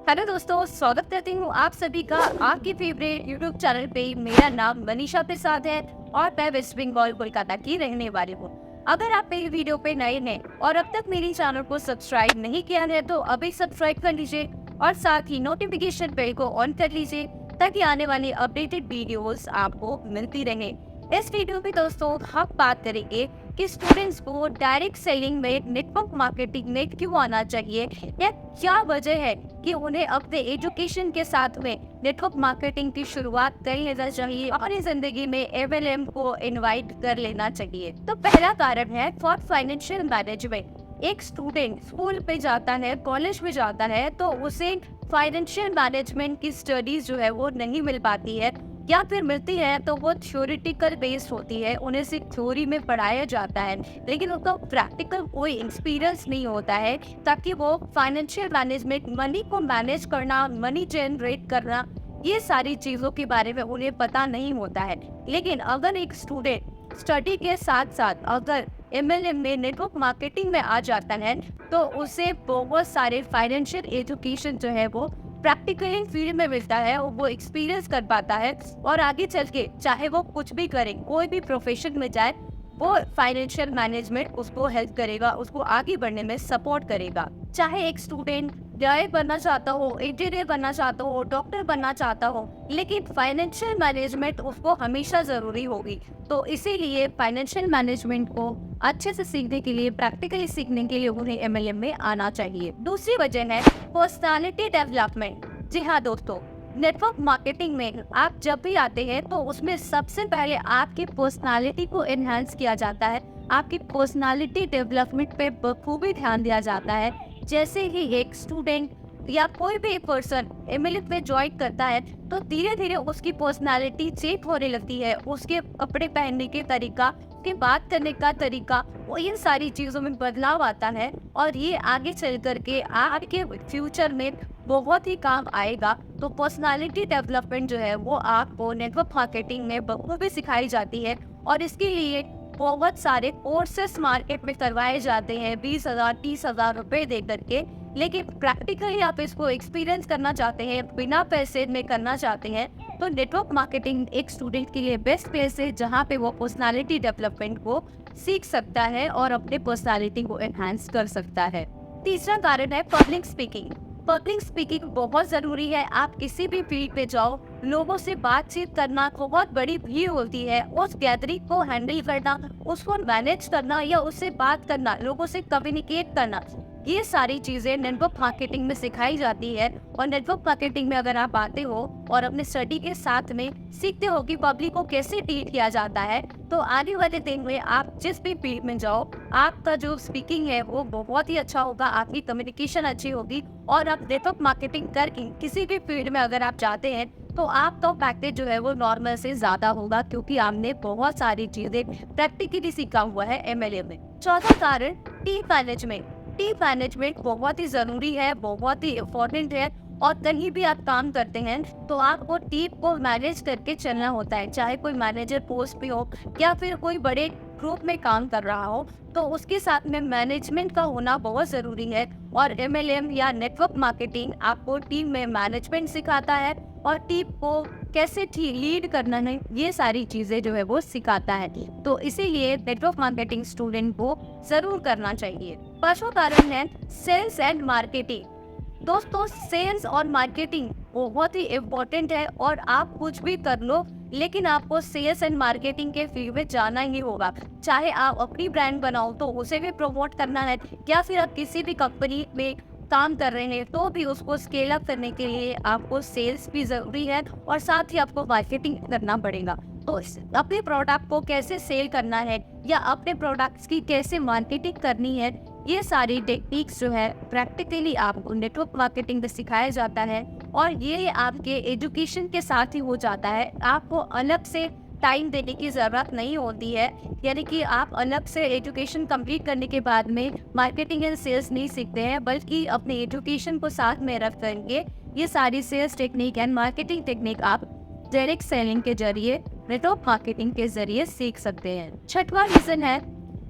Hello दोस्तों, स्वागत करती हूँ आप सभी का आपके फेवरेट यूट्यूब चैनल पे। मेरा नाम मनीषा प्रसाद है और मैं वेस्ट बंगाल कोलकाता की रहने वाली हूँ। अगर आप मेरी वीडियो पे नए हैं और अब तक मेरे चैनल को सब्सक्राइब नहीं किया है तो अभी सब्सक्राइब कर लीजिए और साथ ही नोटिफिकेशन बेल को ऑन कर लीजिए ताकि आने वाली अपडेटेड वीडियोस आपको मिलती रहे। इस वीडियो में दोस्तों हम बात करेंगे कि स्टूडेंट्स को डायरेक्ट सेलिंग में नेटवर्क मार्केटिंग में क्यों आना चाहिए या क्या वजह है कि उन्हें अपने एजुकेशन के साथ में नेटवर्क मार्केटिंग की शुरुआत कर लेना चाहिए और अपनी जिंदगी में एमएलएम को इनवाइट कर लेना चाहिए। तो पहला कारण है फॉर फाइनेंशियल मैनेजमेंट। एक स्टूडेंट स्कूल पे जाता है, कॉलेज में जाता है तो उसे फाइनेंशियल मैनेजमेंट की स्टडीज जो है वो नहीं मिल पाती है या फिर मिलती है तो वो थ्योरेटिकल बेस्ड होती है। उन्हें सिर्फ थ्योरी में पढ़ाया जाता है लेकिन उनका प्रैक्टिकल कोई एक्सपीरियंस नहीं होता है ताकि वो फाइनेंशियल मैनेजमेंट, मनी को मैनेज करना, मनी जनरेट करना, ये सारी चीज़ों के बारे में उन्हें पता नहीं होता है। लेकिन अगर एक स्टूडेंट स्टडी के साथ साथ अगर एमएलएम में नेटवर्क मार्केटिंग में आ जाता है तो उसे बहुत सारे फाइनेंशियल एजुकेशन जो है वो प्रैक्टिकली फील्ड में मिलता है और वो एक्सपीरियंस कर पाता है और आगे चल के चाहे वो कुछ भी करे, कोई भी प्रोफेशन में जाए, वो फाइनेंशियल मैनेजमेंट उसको हेल्प करेगा, उसको आगे बढ़ने में सपोर्ट करेगा। चाहे एक स्टूडेंट लॉयर बनना चाहता हो, इंजीनियर बनना चाहता हो, डॉक्टर बनना चाहता हो, लेकिन फाइनेंशियल मैनेजमेंट उसको हमेशा ज़रूरी होगी। तो इसीलिए फाइनेंशियल मैनेजमेंट को अच्छे से सीखने के लिए, प्रैक्टिकली सीखने के लिए उन्हें एमएलएम में आना चाहिए। दूसरी वजह है पर्सनालिटी डेवलपमेंट। जी हाँ दोस्तों, नेटवर्क मार्केटिंग में आप जब भी आते हैं तो उसमें सबसे पहले आपकी पर्सनालिटी को एनहांस किया जाता है, आपकी पर्सनालिटी डेवलपमेंट पे बखूबी ध्यान दिया जाता है। जैसे ही एक स्टूडेंट या कोई भी पर्सन एमएलएम में ज्वाइन करता है तो धीरे धीरे उसकी पर्सनालिटी चेंज होने लगती है, उसके कपड़े पहनने के तरीका, उसके बात करने का तरीका, वो इन सारी चीज़ों में बदलाव आता है और ये आगे चल करके आपके फ्यूचर में बहुत ही काम आएगा। तो पर्सनालिटी डेवलपमेंट जो है वो आपको नेटवर्क मार्केटिंग में बखूबी सिखाई जाती है और इसके लिए बहुत सारे कोर्सेस मार्केट में करवाए जाते हैं 20,000 30,000 रुपए दे करके। लेकिन प्रैक्टिकली आप इसको एक्सपीरियंस करना चाहते हैं, बिना पैसे में करना चाहते हैं तो नेटवर्क मार्केटिंग एक स्टूडेंट के लिए बेस्ट प्लेस है जहाँ पे वो पर्सनालिटी डेवलपमेंट को सीख सकता है और अपने पर्सनालिटी को एनहांस कर सकता है। तीसरा कारण है पब्लिक स्पीकिंग। पब्लिक स्पीकिंग बहुत ज़रूरी है। आप किसी भी फील्ड पे जाओ, लोगों से बातचीत करना, बहुत बड़ी भीड़ होती है, उस गैदरिंग को हैंडल करना, उसको मैनेज करना या उससे बात करना, लोगों से कम्युनिकेट करना, ये सारी चीज़ें नेटवर्क मार्केटिंग में सिखाई जाती है। और नेटवर्क मार्केटिंग में अगर आप आते हो और अपने स्टडी के साथ में सीखते हो कि पब्लिक को कैसे ट्रीट किया जाता है तो आने वाले दिन में आप जिस भी फील्ड में जाओ आपका जो स्पीकिंग है वो बहुत ही अच्छा होगा, आपकी कम्युनिकेशन अच्छी होगी और आप नेटवर्क मार्केटिंग करके किसी भी फील्ड में अगर आप जाते हैं तो आपका पैकेज जो है वो नॉर्मल से ज़्यादा होगा क्योंकि आपने बहुत सारी चीज़ें प्रैक्टिकली सीखा हुआ है एमएलए में। चौथा कारण टीम मैनेजमेंट। टीम मैनेजमेंट बहुत ही ज़रूरी है, बहुत ही इम्पोर्टेंट है और कहीं भी आप काम करते हैं तो आपको टीम को मैनेज करके चलना होता है। चाहे कोई मैनेजर पोस्ट पे हो या फिर कोई बड़े ग्रुप में काम कर रहा हो तो उसके साथ में मैनेजमेंट का होना बहुत ज़रूरी है। और एमएलएम या नेटवर्क मार्केटिंग आपको टीम में मैनेजमेंट सिखाता है और टीम को कैसे लीड करना है, ये सारी चीज़ें जो है वो सिखाता है। तो इसीलिए नेटवर्क मार्केटिंग स्टूडेंट को ज़रूर करना चाहिए। पांचवा कारण है सेल्स एंड मार्केटिंग। दोस्तों, सेल्स और मार्केटिंग बहुत ही इम्पोर्टेंट है और आप कुछ भी कर लो लेकिन आपको सेल्स एंड मार्केटिंग के फील्ड में जाना ही होगा। चाहे आप अपनी ब्रांड बनाओ तो उसे भी प्रमोट करना है या फिर आप किसी भी कंपनी में काम कर रहे हैं तो भी उसको स्केल अप करने के लिए आपको सेल्स भी ज़रूरी है और साथ ही आपको मार्केटिंग करना पड़ेगा। तो अपने प्रोडक्ट को कैसे सेल करना है या अपने प्रोडक्ट्स की कैसे मार्केटिंग करनी है, ये सारी टेक्निक्स जो है प्रैक्टिकली आपको नेटवर्क मार्केटिंग में सिखाया जाता है और ये आपके एजुकेशन के साथ ही हो जाता है। आपको अलग से टाइम देने की ज़रूरत नहीं होती है, यानी कि आप अलग से एजुकेशन कंप्लीट करने के बाद में मार्केटिंग एंड सेल्स नहीं सीखते हैं बल्कि अपने एजुकेशन को साथ में रख करके ये सारी sales technique and marketing technique आप डायरेक्ट सेलिंग के जरिए, नेटवर्क मार्केटिंग के जरिए सीख सकते हैं। छठवां रीज़न है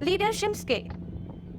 लीडरशिप स्किल।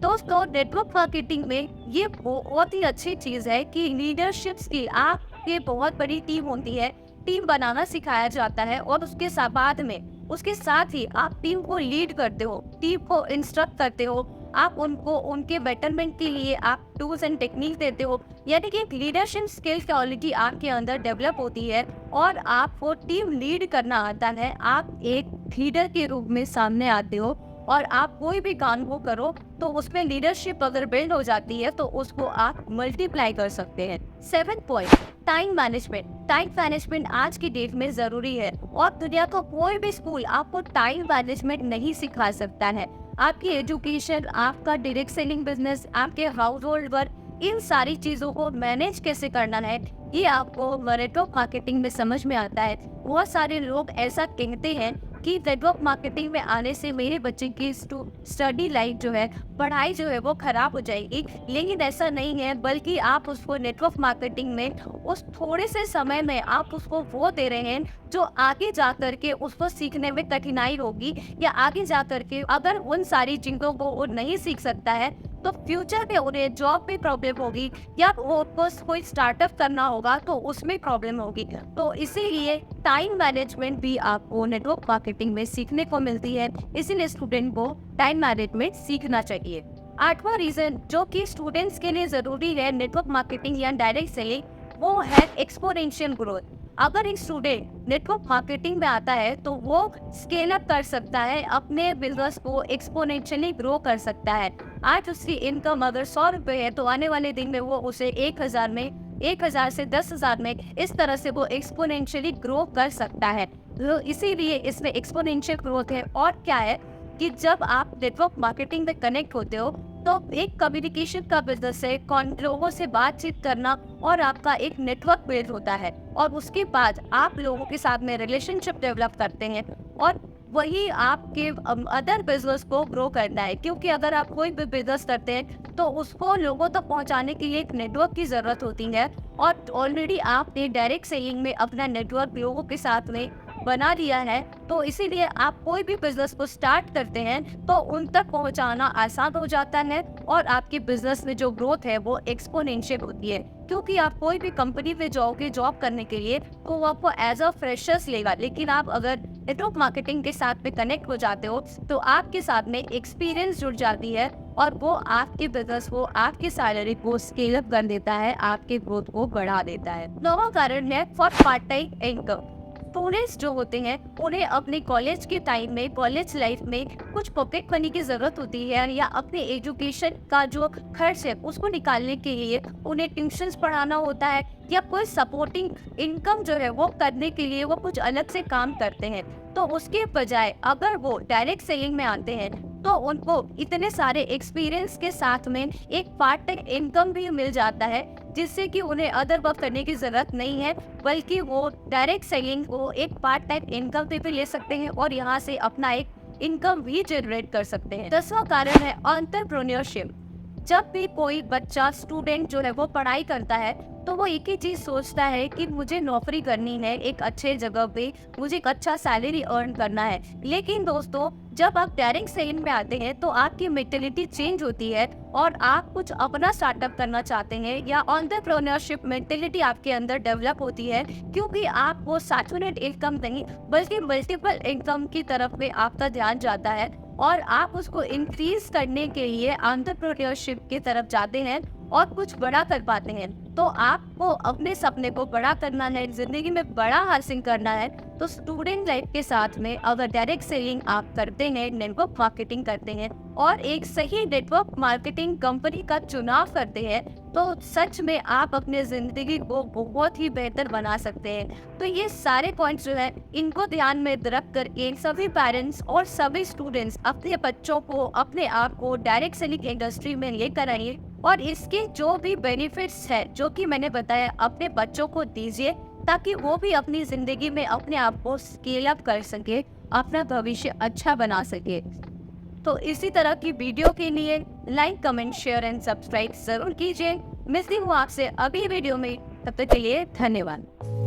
दोस्तों नेटवर्क मार्केटिंग में ये बहुत ही अच्छी चीज है कि लीडरशिप स्किल, आपके बहुत बड़ी टीम होती है, टीम बनाना सिखाया जाता है और बाद में उसके साथ ही आप टीम को लीड करते हो, टीम को इंस्ट्रक्ट करते हो, आप उनको उनके बेटरमेंट के लिए आप टूल्स एंड टेक्निक देते हो, यानी कि एक लीडरशिप स्किल क्वालिटी आपके अंदर डेवलप होती है और आपको टीम लीड करना आता है। आप एक लीडर के रूप में सामने आते हो और आप कोई भी काम को करो तो उसमें लीडरशिप अगर बिल्ड हो जाती है तो उसको आप मल्टीप्लाई कर सकते हैं। 7th point, time management. Time management आज की डेट में जरूरी है और दुनिया का कोई भी स्कूल आपको टाइम मैनेजमेंट नहीं सिखा सकता है। आपकी एजुकेशन, आपका डायरेक्ट सेलिंग बिजनेस, आपके हाउस होल्ड वर्क, इन सारी चीजों को मैनेज कैसे करना है ये आपको नेटवर्क मार्केटिंग में समझ में आता है। बहुत सारे लोग ऐसा कहते हैं कि नेटवर्क मार्केटिंग में आने से मेरे बच्चे की स्टडी लाइफ जो है, पढ़ाई जो है वो खराब हो जाएगी, लेकिन ऐसा नहीं है, बल्कि आप उसको नेटवर्क मार्केटिंग में उस थोड़े से समय में आप उसको वो दे रहे हैं जो आगे जा करके उसको सीखने में कठिनाई होगी, या आगे जा करके अगर उन सारी चीज़ों को वो नहीं सीख सकता है तो फ्यूचर में उन्हें जॉब में प्रॉब्लम होगी या वो कोई स्टार्टअप करना होगा तो उसमें प्रॉब्लम होगी। तो इसीलिए टाइम मैनेजमेंट भी आपको नेटवर्क मार्केटिंग में सीखने को मिलती है, इसीलिए स्टूडेंट को टाइम मैनेजमेंट सीखना चाहिए। 8वां रीजन जो कि स्टूडेंट्स के लिए जरूरी है नेटवर्क मार्केटिंग या डायरेक्ट सेलिंग, वो है एक्सपोनेंशियल ग्रोथ। अगर एक स्टूडेंट नेटवर्क मार्केटिंग में आता है तो वो स्केल अप कर सकता है, अपने बिजनेस को एक्सपोनेंशियली ग्रो कर सकता है। आज उसकी इनकम अगर 100 रुपए है तो आने वाले दिन में वो उसे 1000 में, 1000 से 10,000 में, इस तरह से वो एक्सपोनेंशियली ग्रो कर सकता है। तो इसीलिए इसमें एक्सपोनेंशियल ग्रोथ है। और क्या है कि जब आप नेटवर्क मार्केटिंग में कनेक्ट होते हो तो एक कम्युनिकेशन का बिजनेस है, लोगों से बातचीत करना और आपका एक नेटवर्क बिल्ड होता है और उसके बाद आप लोगों के साथ में रिलेशनशिप डेवलप करते हैं और वही आपके अदर बिजनेस को ग्रो करना है। क्योंकि अगर आप कोई भी बिजनेस करते हैं तो उसको लोगों तक पहुंचाने के लिए एक नेटवर्क की जरूरत होती है और ऑलरेडी आपने डायरेक्ट सेलिंग में अपना नेटवर्क लोगों के साथ में बना लिया है, तो इसीलिए आप कोई भी बिजनेस को स्टार्ट करते हैं तो उन तक पहुंचाना आसान हो जाता है और आपके बिजनेस में जो ग्रोथ है वो एक्सपोनेंशियल होती है। क्योंकि आप कोई भी कंपनी में जाओगे जॉब करने के लिए तो वो आपको एज अ फ्रेशर्स लेगा, लेकिन आप अगर नेटवर्क मार्केटिंग के साथ में कनेक्ट हो जाते हो तो आपके साथ में एक्सपीरियंस जुड़ जाती है और वो आपके बिजनेस को, आपकी सैलरी को स्केल अप कर देता है, आपके ग्रोथ को बढ़ा देता है। 9वां कारण है for part time income. Students जो होते हैं उन्हें अपने कॉलेज के टाइम में, कॉलेज लाइफ में कुछ पॉकेट मनी की जरूरत होती है या अपने एजुकेशन का जो खर्च है उसको निकालने के लिए उन्हें ट्यूशंस पढ़ाना होता है या कोई सपोर्टिंग इनकम जो है वो करने के लिए वो कुछ अलग से काम करते हैं। तो उसके बजाय अगर वो डायरेक्ट सेलिंग में आते हैं तो उनको इतने सारे एक्सपीरियंस के साथ में एक पार्ट टाइम इनकम भी मिल जाता है, जिससे कि उन्हें अदर वर्क करने की जरूरत नहीं है, बल्कि वो डायरेक्ट सेलिंग को एक पार्ट टाइम इनकम पे भी ले सकते हैं और यहाँ से अपना एक इनकम भी जनरेट कर सकते हैं। 10वां कारण है एंटरप्रेन्योरशिप। जब भी कोई बच्चा, स्टूडेंट जो है वो पढ़ाई करता है तो वो एक ही चीज सोचता है कि मुझे नौकरी करनी है एक अच्छे जगह पे, मुझे एक अच्छा सैलरी अर्न करना है। लेकिन दोस्तों जब आप डायरेक्ट सेलिंग में आते हैं तो आपकी मेंटेलिटी चेंज होती है और आप कुछ अपना स्टार्टअप करना चाहते हैं या एंटरप्रेन्योरशिप मेंटेलिटी आपके अंदर डेवलप होती है, क्योंकि आप वो सैचुरेट इनकम नहीं बल्कि मल्टीपल इनकम की तरफ में आपका ध्यान जाता है और आप उसको इंक्रीज करने के लिए एंटरप्रेन्योरशिप की तरफ जाते हैं और कुछ बड़ा कर पाते हैं। तो आपको अपने सपने को बड़ा करना है, जिंदगी में बड़ा हासिल करना है, तो स्टूडेंट लाइफ के साथ में अगर डायरेक्ट सेलिंग आप करते हैं, नेटवर्क मार्केटिंग करते हैं और एक सही नेटवर्क मार्केटिंग कंपनी का चुनाव करते हैं तो सच में आप अपने जिंदगी को बहुत ही बेहतर बना सकते हैं। तो ये सारे पॉइंट्स जो है इनको ध्यान में रख करके सभी पेरेंट्स और सभी स्टूडेंट्स अपने बच्चों को, अपने आप को डायरेक्ट सेलिंग इंडस्ट्री में लेकर आइए और इसके जो भी बेनिफिट्स है जो कि मैंने बताया अपने बच्चों को दीजिए, ताकि वो भी अपनी जिंदगी में अपने आप को स्केल अप कर सके, अपना भविष्य अच्छा बना सके। तो इसी तरह की वीडियो के लिए like, comment, share and subscribe जरूर कीजिए। मिलती हूँ आपसे अगली वीडियो में, तब तक के लिए धन्यवाद।